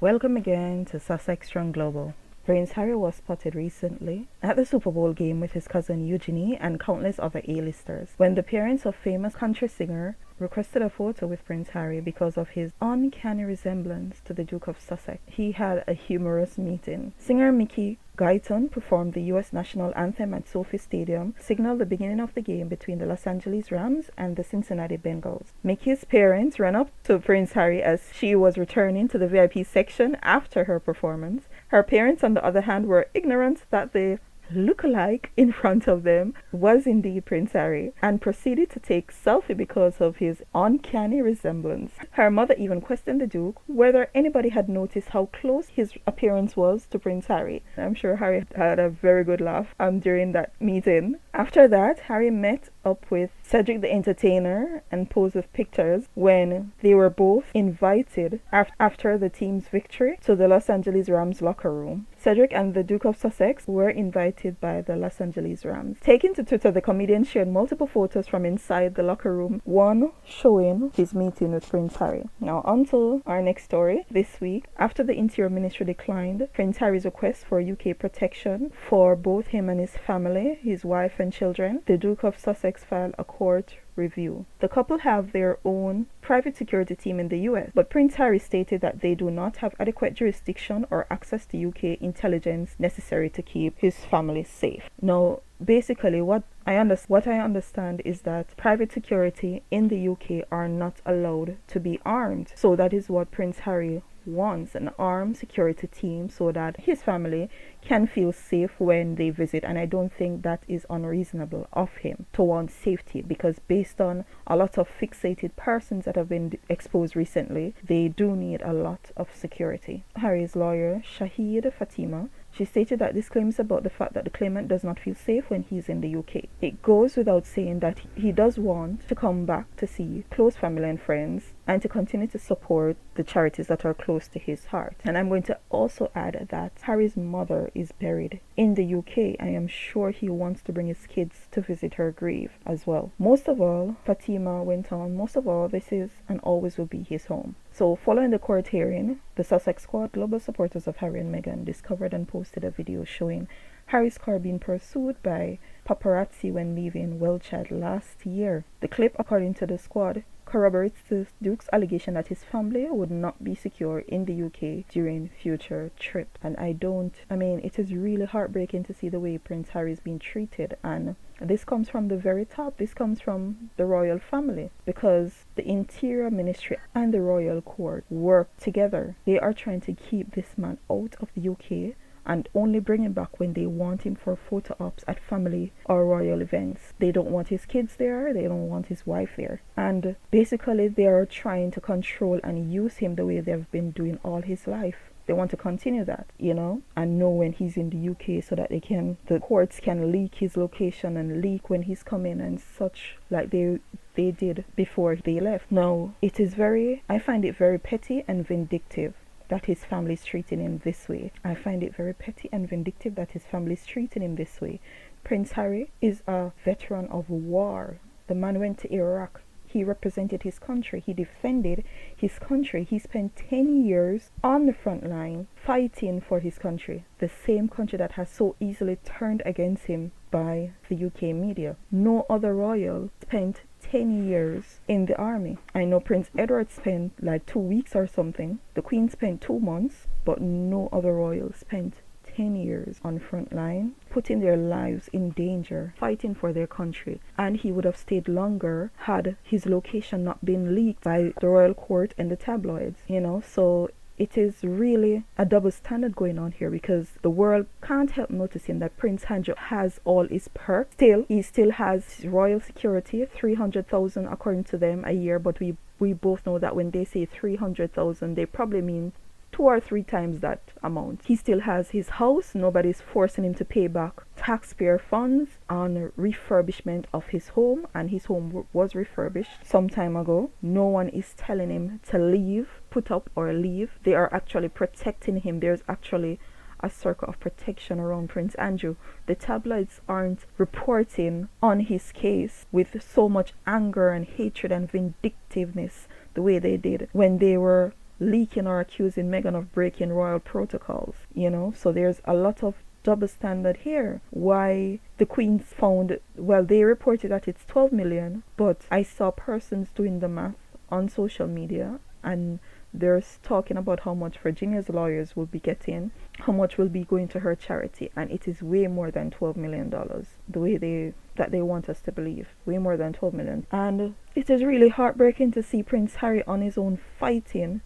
Welcome again to Sussex Strong Global. Prince Harry was spotted recently at the Super Bowl game with his cousin Eugenie and countless other A-listers when the parents of famous country singer requested a photo with Prince Harry because of his uncanny resemblance to the Duke of Sussex. He had a humorous meeting. Singer Mickey Guyton performed the U.S. national anthem at SoFi Stadium, signaled the beginning of the game between the Los Angeles Rams and the Cincinnati Bengals. Mickey's parents ran up to Prince Harry as she was returning to the VIP section after her performance. Her parents, on the other hand, were ignorant that the look-alike in front of them was indeed Prince Harry and proceeded to take selfie because of his uncanny resemblance. Her mother even questioned the Duke whether anybody had noticed how close his appearance was to Prince Harry. I'm sure Harry had a very good laugh during that meeting. After that, Harry met up with Cedric the Entertainer and posed with pictures when they were both invited after the team's victory to the Los Angeles Rams locker room. Cedric and the Duke of Sussex were invited by the Los Angeles Rams. Taking to Twitter, the comedian shared multiple photos from inside the locker room, one showing his meeting with Prince Harry. Now on to our next story. This week, after the Interior Ministry declined Prince Harry's request for UK protection for both him and his family, his wife and children, the Duke of Sussex filed a court review. The couple have their own private security team in the US, but Prince Harry stated that they do not have adequate jurisdiction or access to UK intelligence necessary to keep his family safe. Now, basically what I understand is that private security in the UK are not allowed to be armed. So that is what Prince Harry wants, an armed security team so that his family can feel safe when they visit, and I don't think that is unreasonable of him to want safety, because based on a lot of fixated persons that have been exposed recently, they do need a lot of security. Harry's lawyer, Shahid Fatima, she stated that this claim is about the fact that the claimant does not feel safe when he's in the UK. It goes without saying that he does want to come back to see close family and friends and to continue to support the charities that are close to his heart. And I'm going to also add that Harry's mother is buried in the UK. I am sure he wants to bring his kids to visit her grave as well. Most of all, Fatima went on, most of all, this is and always will be his home. So following the court hearing, the Sussex Squad, global supporters of Harry and Meghan, discovered and posted a video showing Harry's car being pursued by paparazzi when leaving Welchad last year. The clip, according to the squad, corroborates the Duke's allegation that his family would not be secure in the UK during future trips. And it is really heartbreaking to see the way Prince Harry is being treated, and this comes from the very top. This comes from the royal family, because the Interior Ministry and the Royal Court work together. They are trying to keep this man out of the UK and only bring him back when they want him for photo ops at family or royal events. They don't want his kids there, they don't want his wife there. And basically they are trying to control and use him the way they've been doing all his life. They want to continue that, and know when he's in the UK so that the courts can leak his location and leak when he's coming and such, like they did before they left. Now, I find it very petty and vindictive that his family is treating him this way. I find it very petty and vindictive that his family is treating him this way. Prince Harry is a veteran of war. The man went to Iraq. He represented his country. He defended his country. He spent 10 years on the front line fighting for his country. The same country that has so easily turned against him by the UK media. No other royal spent 10 years in the army. I know Prince Edward spent like 2 weeks or something. The Queen spent 2 months, but no other royal spent 10 years on front line, putting their lives in danger, fighting for their country. And he would have stayed longer had his location not been leaked by the royal court and the tabloids, So it is really a double standard going on here, because the world can't help noticing that Prince Andrew has all his perks. He still has royal security, 300,000 according to them a year, but we both know that when they say 300,000, they probably mean 2 or 3 times that amount. He still has his house. Nobody's forcing him to pay back taxpayer funds on refurbishment of his home, and his home was refurbished some time ago. No one is telling him to leave, put up or leave. They are actually protecting him. There's actually a circle of protection around Prince Andrew. The tabloids aren't reporting on his case with so much anger and hatred and vindictiveness the way they did when they were leaking or accusing Meghan of breaking royal protocols, you know. So there's a lot of double standard here. Why the Queen's found, well, they reported that it's 12 million, but I saw persons doing the math on social media, and they're talking about how much Virginia's lawyers will be getting, how much will be going to her charity, and it is way more than $12 million. The way they want us to believe, way more than 12 million. And it is really heartbreaking to see Prince Harry on his own fighting,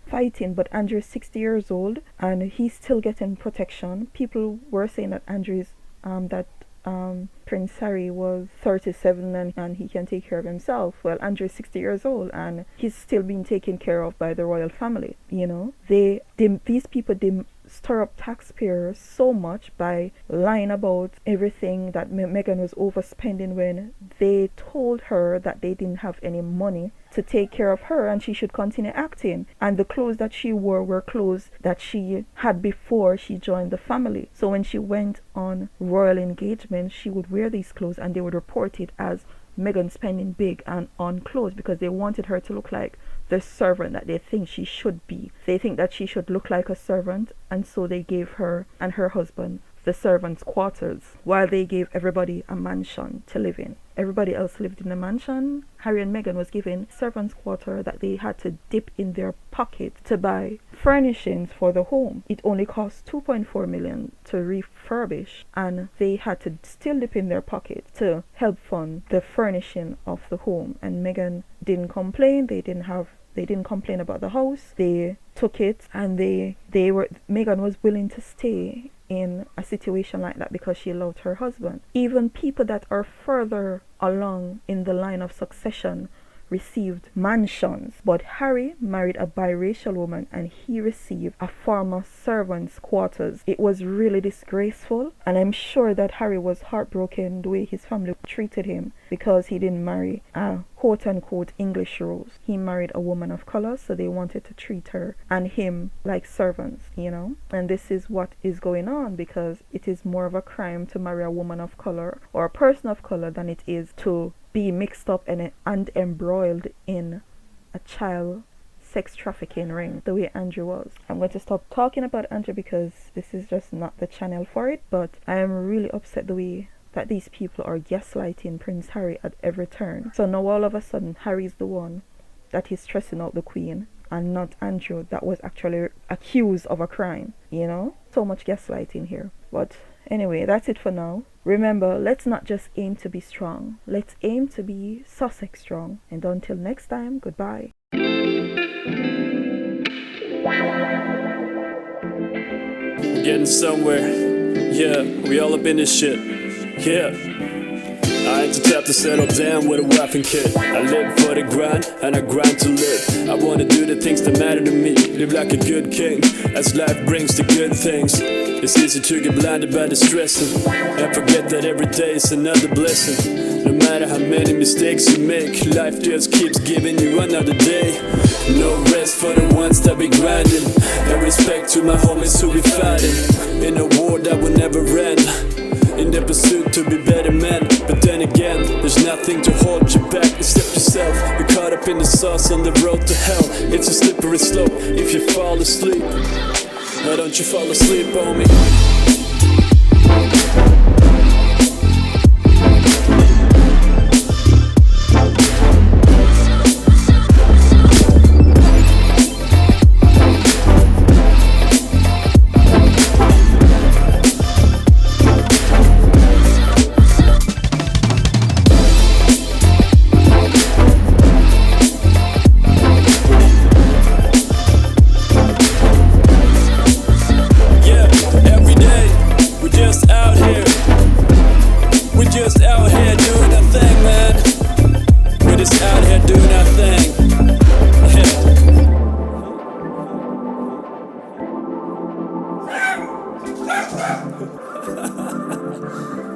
but Andrew is 60 years old and he's still getting protection. People were saying that Prince Harry was 37 and he can take care of himself. Well, Andrew is 60 years old and he's still being taken care of by the royal family. You know, these people stir up taxpayers so much by lying about everything, that Meghan was overspending when they told her that they didn't have any money to take care of her and she should continue acting. And the clothes that she wore were clothes that she had before she joined the family. So when she went on royal engagement, she would wear these clothes and they would report it as Meghan spending big on clothes, because they wanted her to look like the servant that they think she should be. They think that she should look like a servant, and so they gave her and her husband the servants' quarters, while they gave everybody a mansion to live in. Everybody else lived in a mansion. Harry and Meghan was given servants' quarter that they had to dip in their pocket to buy furnishings for the home. It only cost 2.4 million to refurbish, and they had to still dip in their pocket to help fund the furnishing of the home. And Meghan didn't complain. They didn't complain about the house. They took it, and Meghan was willing to stay in a situation like that because she loved her husband. Even people that are further along in the line of succession received mansions, but Harry married a biracial woman and he received a former servant's quarters. It was really disgraceful, and I'm sure that Harry was heartbroken the way his family treated him, because he didn't marry a quote-unquote English rose. He married a woman of color, so they wanted to treat her and him like servants, you know. And this is what is going on, because it is more of a crime to marry a woman of color or a person of color than it is to be mixed up and embroiled in a child sex trafficking ring, the way Andrew was. I'm going to stop talking about Andrew because this is just not the channel for it, but I am really upset the way that these people are gaslighting Prince Harry at every turn. So now all of a sudden Harry's the one that is stressing out the Queen, and not Andrew, that was actually accused of a crime, you know. So much gaslighting here. But anyway, that's it for now. Remember, let's not just aim to be strong. Let's aim to be Sussex strong. And until next time, goodbye. Getting somewhere. Yeah, we all up in this shit. Yeah. I ain't the type to settle down with a wife and kid. I live for the grind, and I grind to live. I wanna do the things that matter to me. Live like a good king, as life brings the good things. It's easy to get blinded by the stressing, and forget that every day is another blessing. No matter how many mistakes you make, life just keeps giving you another day. No rest for the ones that be grinding, and respect to my homies who be fighting in a war that will never end, in the pursuit to be better men. But then again, there's nothing to hold you back except yourself. You're caught up in the sauce on the road to hell. It's a slippery slope if you fall asleep. Why don't you fall asleep on me?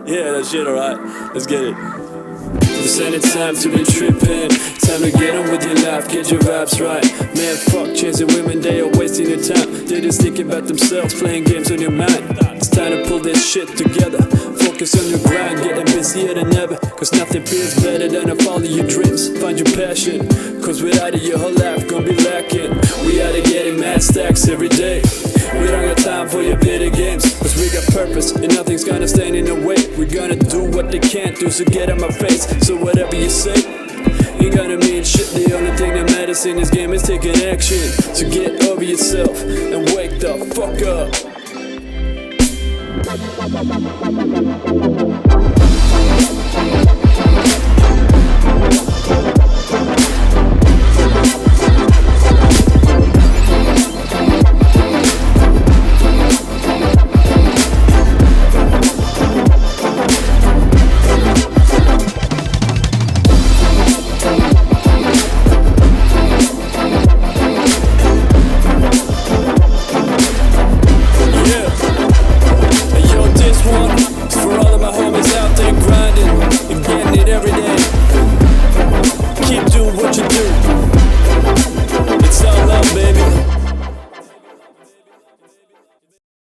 Yeah, that shit, alright. Let's get it. This ain't a time to be tripping. Time to get on with your life, get your vibes right. Man, fuck chasing women, they are wasting your time. They just think about themselves, playing games on your mind. time to pull this shit together. Focus on your grind, getting busier than ever. Cause nothing feels better than to follow your dreams. Find your passion, cause without it your whole life gonna be lacking. We out to getting mad stacks every day. We don't got time for your video games, cause we got purpose and nothing's gonna stand in the way. We're gonna do what they can't do, so get on my face. So whatever you say ain't gonna mean shit. The only thing that matters in this game is taking action. So get over yourself and wake the fuck up.